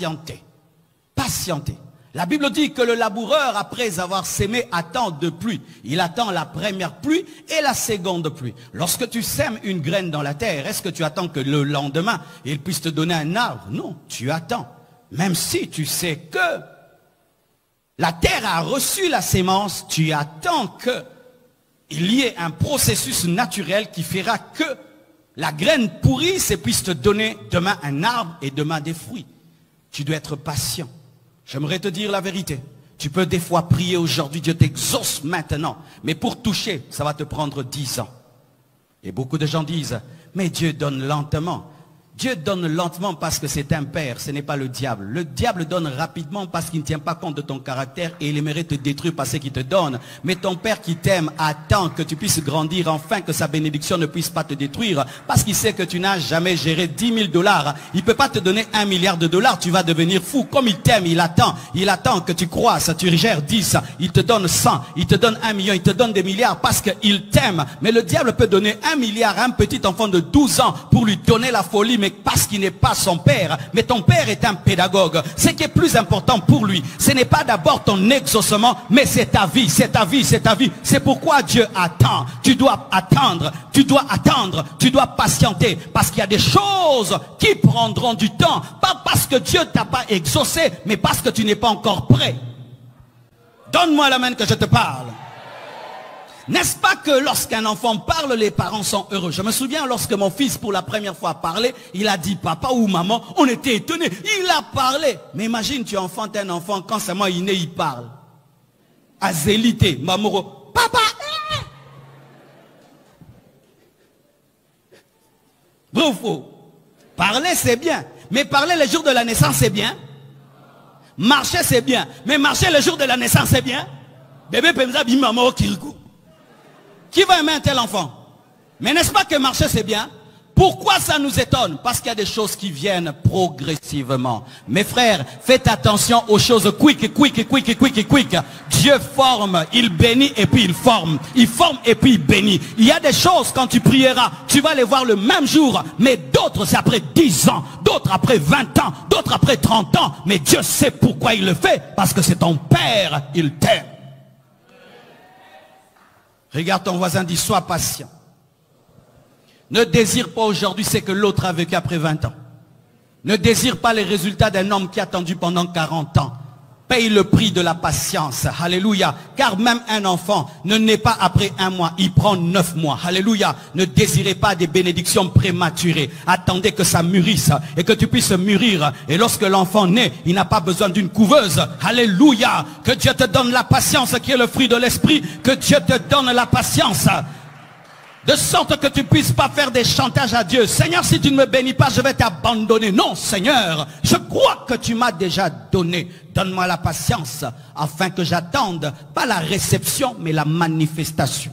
patienter. Patienter. La Bible dit que le laboureur, après avoir sémé, attend deux pluies. Il attend la première pluie et la seconde pluie. Lorsque tu sèmes une graine dans la terre, est-ce que tu attends que le lendemain, il puisse te donner un arbre? Non, tu attends. Même si tu sais que la terre a reçu la sémence, tu attends qu'il y ait un processus naturel qui fera que la graine pourrisse et puisse te donner demain un arbre et demain des fruits. Tu dois être patient. J'aimerais te dire la vérité. Tu peux des fois prier aujourd'hui, Dieu t'exauce maintenant. Mais pour toucher, ça va te prendre 10 ans. Et beaucoup de gens disent, mais Dieu donne lentement. Dieu donne lentement parce que c'est un père, ce n'est pas le diable. Le diable donne rapidement parce qu'il ne tient pas compte de ton caractère et il aimerait te détruire par ce qu'il te donne. Mais ton père qui t'aime attend que tu puisses grandir, enfin que sa bénédiction ne puisse pas te détruire. Parce qu'il sait que tu n'as jamais géré 10 000 $. Il ne peut pas te donner 1 milliard de dollars, tu vas devenir fou. Comme il t'aime, il attend que tu croisses, tu gères 10, il te donne 100, il te donne 1 million, il te donne des milliards parce qu'il t'aime. Mais le diable peut donner 1 milliard à un petit enfant de 12 ans pour lui donner la folie, mais parce qu'il n'est pas son père. Mais ton père est un pédagogue. Ce qui est plus important pour lui, ce n'est pas d'abord ton exaucement, mais c'est ta vie, c'est ta vie, c'est ta vie. C'est pourquoi Dieu attend. Tu dois attendre, tu dois attendre, tu dois patienter. Parce qu'il y a des choses qui prendront du temps. Pas parce que Dieu t'a pas exaucé, mais parce que tu n'es pas encore prêt. Donne-moi la main que je te parle. N'est-ce pas que lorsqu'un enfant parle, les parents sont heureux? Je me souviens lorsque mon fils pour la première fois parlait, il a dit papa ou maman, on était étonnés, il a parlé. Mais imagine, tu enfantes un enfant, quand seulement il naît, il parle. Azélité, mamoro, papa. Vrai ou faux? Parler c'est bien, mais parler le jour de la naissance c'est bien. Marcher c'est bien, mais marcher le jour de la naissance c'est bien. Bébé Pemza bi maman kirikou. Qui va aimer un tel enfant? Mais n'est-ce pas que marcher c'est bien? Pourquoi ça nous étonne? Parce qu'il y a des choses qui viennent progressivement. Mes frères, faites attention aux choses quick. Dieu forme, il bénit et puis il forme. Il forme et puis il bénit. Il y a des choses quand tu prieras, tu vas les voir le même jour. Mais d'autres c'est après 10 ans, d'autres après 20 ans, d'autres après 30 ans. Mais Dieu sait pourquoi il le fait. Parce que c'est ton Père, il t'aime. Regarde ton voisin, dis sois patient. Ne désire pas aujourd'hui ce que l'autre a vécu après 20 ans. Ne désire pas les résultats d'un homme qui a attendu pendant 40 ans. Paye le prix de la patience. Alléluia. Car même un enfant ne naît pas après 1 mois. Il prend 9 mois. Alléluia. Ne désirez pas des bénédictions prématurées. Attendez que ça mûrisse et que tu puisses mûrir. Et lorsque l'enfant naît, il n'a pas besoin d'une couveuse. Alléluia. Que Dieu te donne la patience qui est le fruit de l'esprit. Que Dieu te donne la patience. De sorte que tu ne puisses pas faire des chantages à Dieu. Seigneur, si tu ne me bénis pas, je vais t'abandonner. Non, Seigneur, je crois que tu m'as déjà donné. Donne-moi la patience afin que j'attende, pas la réception, mais la manifestation.